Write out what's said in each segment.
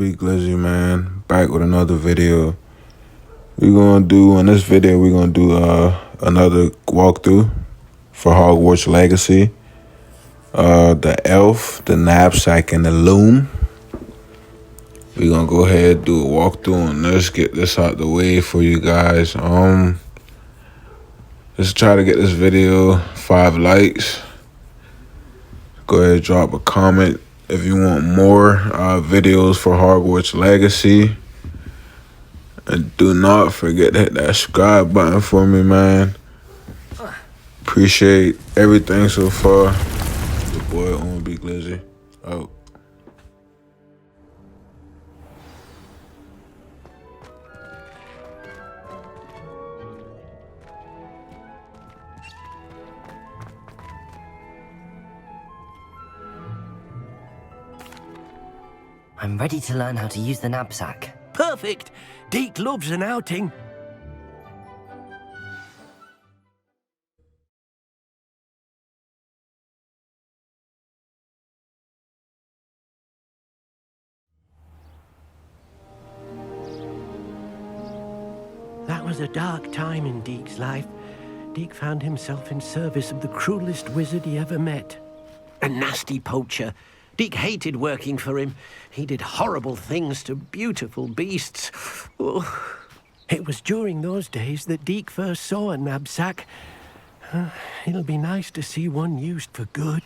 be Glizzy, man. Back with another video. In this video, we're gonna do another walkthrough for Hogwarts Legacy. The Elf, the Nab-Sack, and the Loom. We're gonna go ahead and do a walkthrough and let's get this out the way for you guys. Let's try to get this video 5 likes. Go ahead and drop a comment if you want more videos for Hogwarts Legacy. And do not forget to hit that subscribe button for me, man. Appreciate everything so far. Your boy on Be Glizzy. Out. I'm ready to learn how to use the knapsack. Perfect! Deke loves an outing. That was a dark time in Deke's life. Deke found himself in service of the cruelest wizard he ever met. A nasty poacher. Deke hated working for him. He did horrible things to beautiful beasts. Oh. It was during those days that Deke first saw a knapsack. It'll be nice to see one used for good.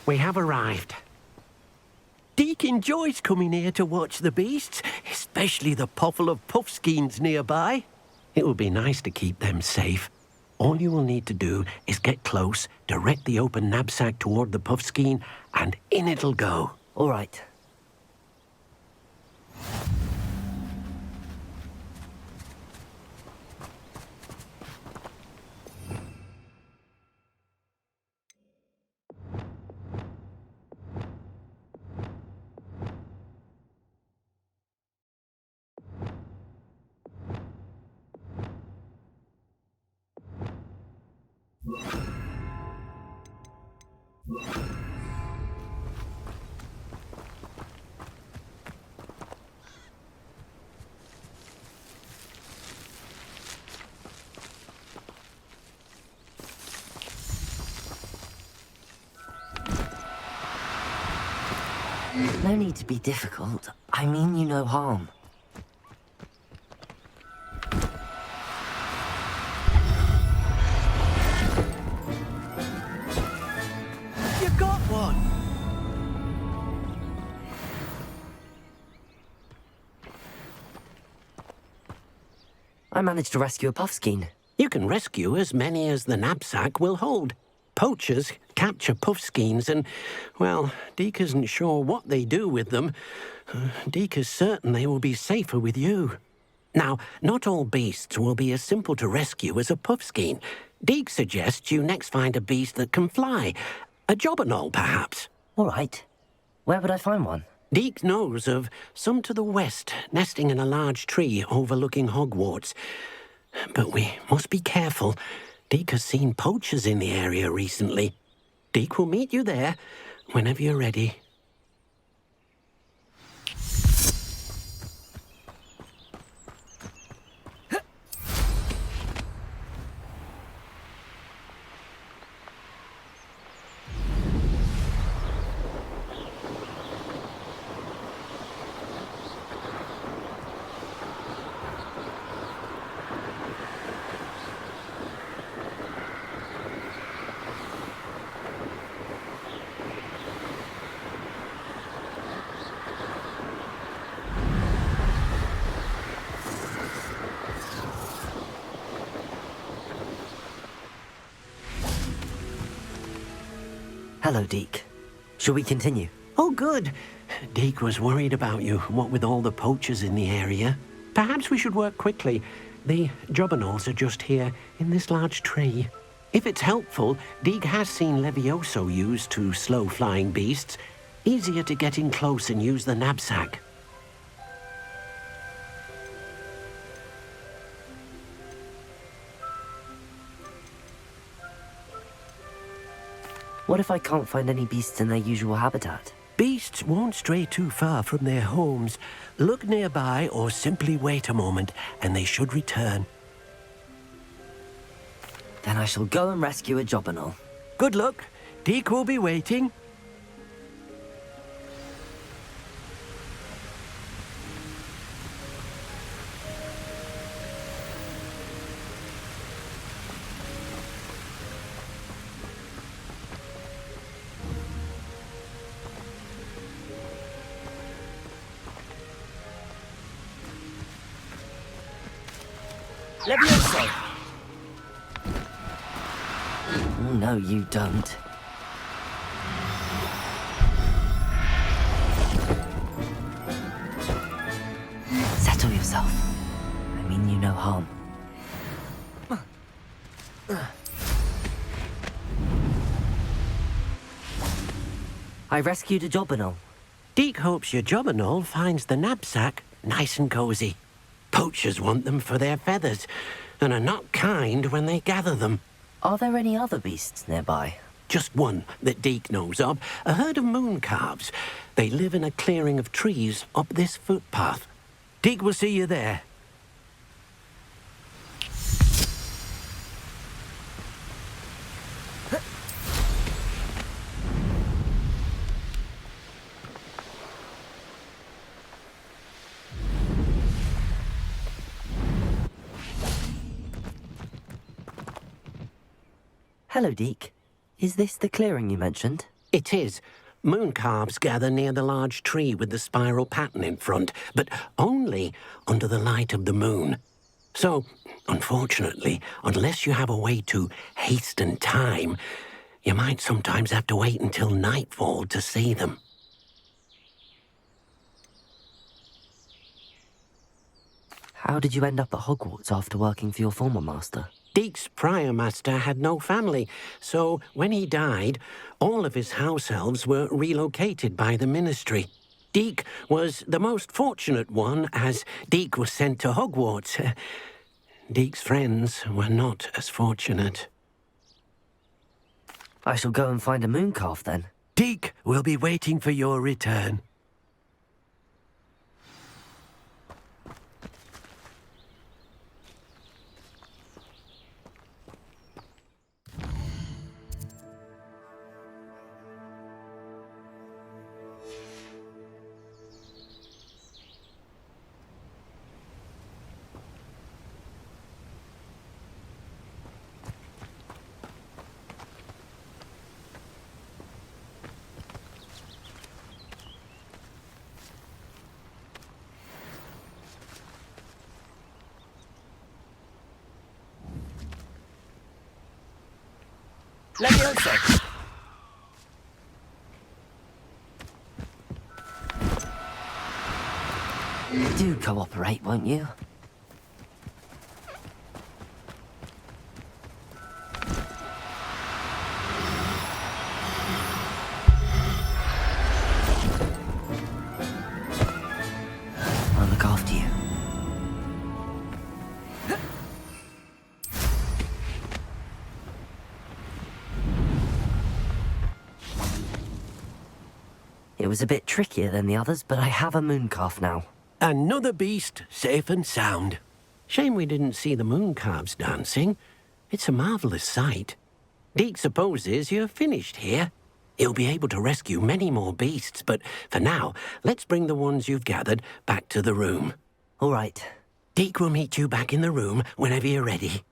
We have arrived. Deke enjoys coming here to watch the beasts, especially the potful of puffskeins nearby. It will be nice to keep them safe. All you will need to do is get close, direct the open knapsack toward the puffskein, and in it'll go. All right. No need to be difficult. I mean you no harm. You got one! I managed to rescue a puffskein. You can rescue as many as the knapsack will hold. Poachers capture puffskeins and, well, Deke isn't sure what they do with them. Deke is certain they will be safer with you. Now, not all beasts will be as simple to rescue as a puffskein. Deke suggests you next find a beast that can fly. A jobberknoll, perhaps. All right. Where would I find one? Deke knows of some to the west, nesting in a large tree overlooking Hogwarts. But we must be careful. Deke has seen poachers in the area recently. Deke will meet you there whenever you're ready. Hello, Deke. Shall we continue? Oh, good. Deke was worried about you, what with all the poachers in the area. Perhaps we should work quickly. The jobberknolls are just here, in this large tree. If it's helpful, Deke has seen Levioso used to slow flying beasts. Easier to get in close and use the knapsack. What if I can't find any beasts in their usual habitat? Beasts won't stray too far from their homes. Look nearby or simply wait a moment, and they should return. Then I shall go and rescue a Jobberknoll. Good luck. Deke will be waiting. Levioso! Oh, no, you don't. Settle yourself. I mean you no harm. I rescued a Jobberknoll. Deke hopes your Jobberknoll finds the Nab-Sack nice and cozy. Poachers want them for their feathers, and are not kind when they gather them. Are there any other beasts nearby? Just one that Deke knows of, a herd of moon calves. They live in a clearing of trees up this footpath. Deke will see you there. Hello, Deke. Is this the clearing you mentioned? It is. Moon calves gather near the large tree with the spiral pattern in front, but only under the light of the moon. So, unfortunately, unless you have a way to hasten time, you might sometimes have to wait until nightfall to see them. How did you end up at Hogwarts after working for your former master? Deke's prior master had no family, so when he died, all of his house elves were relocated by the ministry. Deke was the most fortunate one, as Deke was sent to Hogwarts. Deke's friends were not as fortunate. I shall go and find a moon calf then. Deke will be waiting for your return. Levioso! Do cooperate, won't you? I'll look after you. It was a bit trickier than the others, but I have a moon calf now. Another beast, safe and sound. Shame we didn't see the moon calves dancing. It's a marvelous sight. Deke supposes you're finished here. He'll be able to rescue many more beasts, but for now, let's bring the ones you've gathered back to the room. All right. Deke will meet you back in the room whenever you're ready.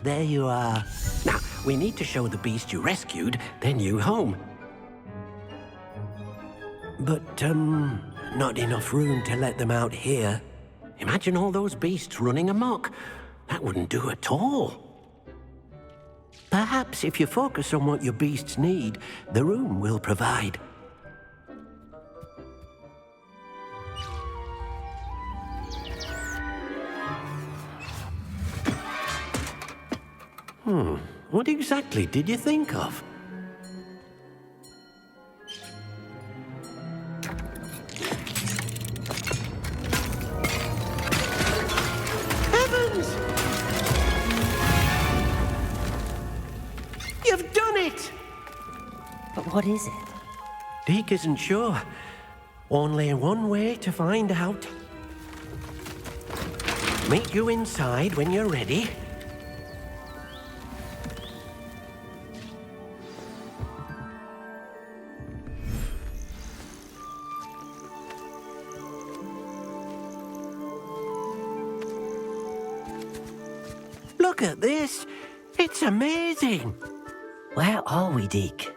There you are. Now, we need to show the beast you rescued their new home. But, not enough room to let them out here. Imagine all those beasts running amok. That wouldn't do at all. Perhaps if you focus on what your beasts need, the room will provide. What exactly did you think of? Heavens! You've done it! But what is it? Deke isn't sure. Only one way to find out. Meet you inside when you're ready. Look at this! It's amazing! Where are we, Deke?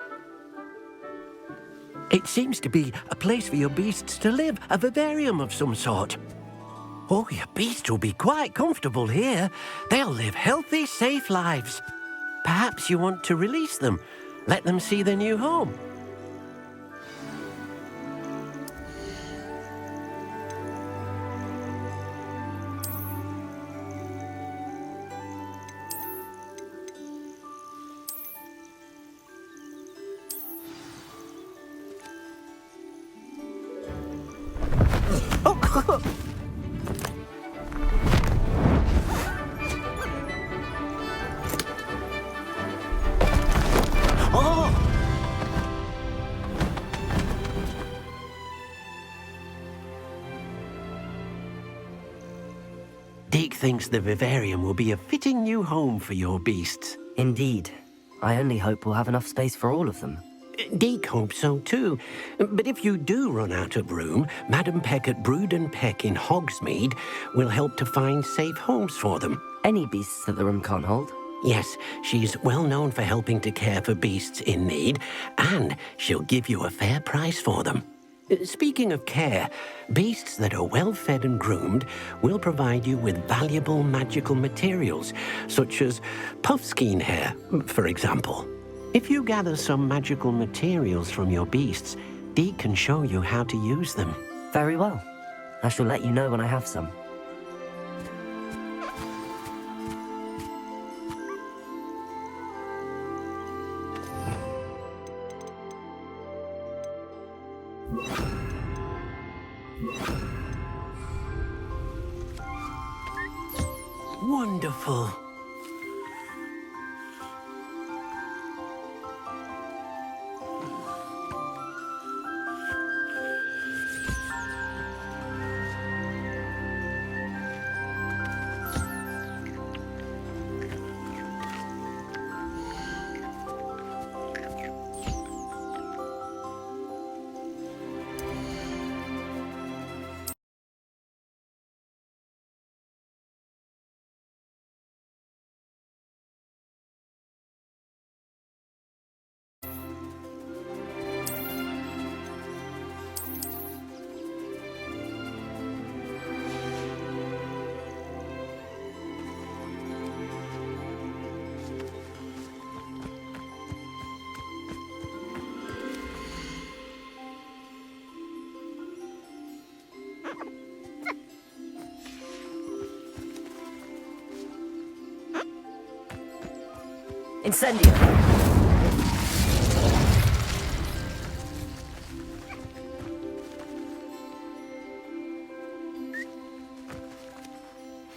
It seems to be a place for your beasts to live, a vivarium of some sort. Oh, your beasts will be quite comfortable here. They'll live healthy, safe lives. Perhaps you want to release them, let them see their new home. Deke thinks the vivarium will be a fitting new home for your beasts. Indeed. I only hope we'll have enough space for all of them. Deke hopes so too. But if you do run out of room, Madam Peck at Brood and Peck in Hogsmeade will help to find safe homes for them. Any beasts that the room can't hold? Yes, she's well known for helping to care for beasts in need, and she'll give you a fair price for them. Speaking of care, beasts that are well fed and groomed will provide you with valuable magical materials, such as puffskein hair, for example. If you gather some magical materials from your beasts, Deke can show you how to use them. Very well. I shall let you know when I have some. Wonderful. Incendio!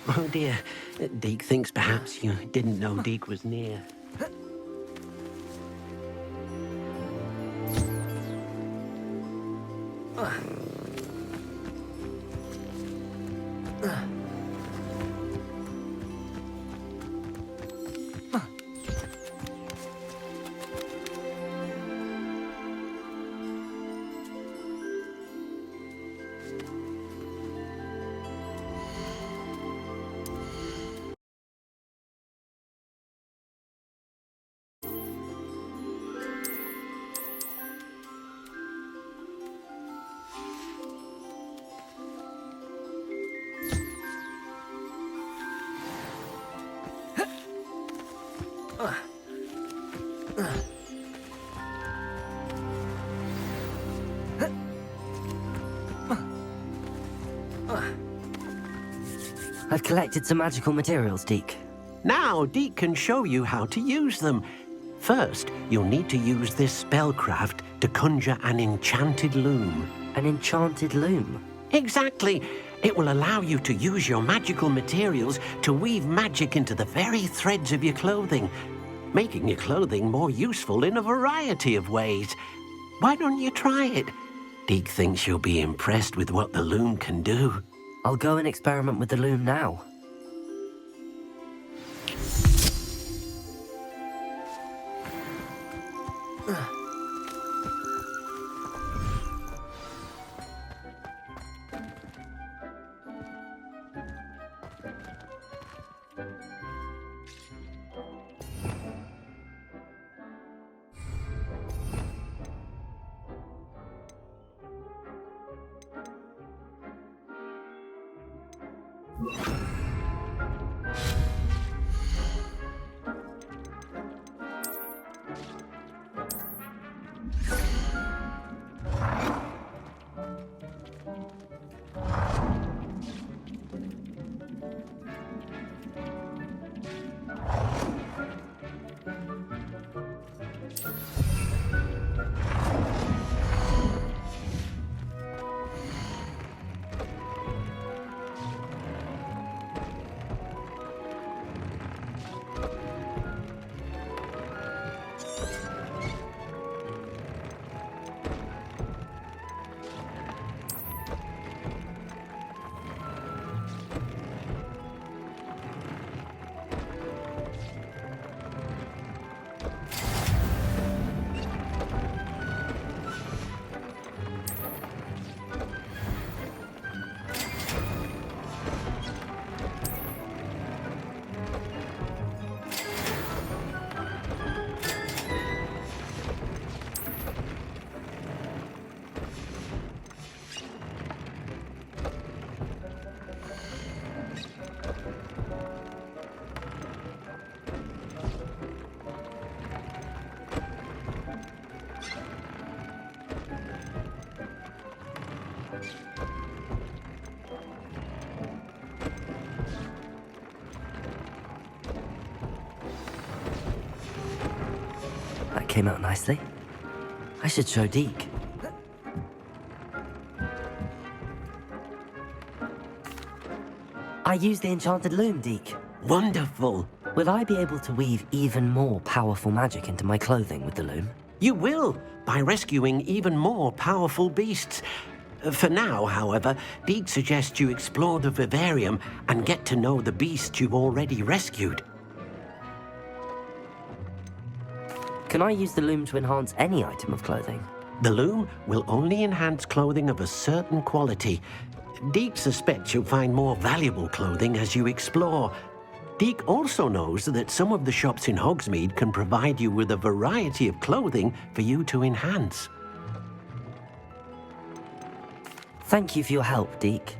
Oh dear, Deke thinks perhaps you didn't know Deke was near. I've collected some magical materials, Deke. Now, Deke can show you how to use them. First, you'll need to use this spellcraft to conjure an enchanted loom. An enchanted loom? Exactly. It will allow you to use your magical materials to weave magic into the very threads of your clothing, making your clothing more useful in a variety of ways. Why don't you try it? Deke thinks you'll be impressed with what the loom can do. I'll go and experiment with the loom now. That came out nicely. I should show Deke. I used the enchanted loom, Deke. Wonderful. Will I be able to weave even more powerful magic into my clothing with the loom? You will, by rescuing even more powerful beasts. For now, however, Deke suggests you explore the vivarium and get to know the beasts you've already rescued. Can I use the loom to enhance any item of clothing? The loom will only enhance clothing of a certain quality. Deke suspects you'll find more valuable clothing as you explore. Deke also knows that some of the shops in Hogsmeade can provide you with a variety of clothing for you to enhance. Thank you for your help, Deke.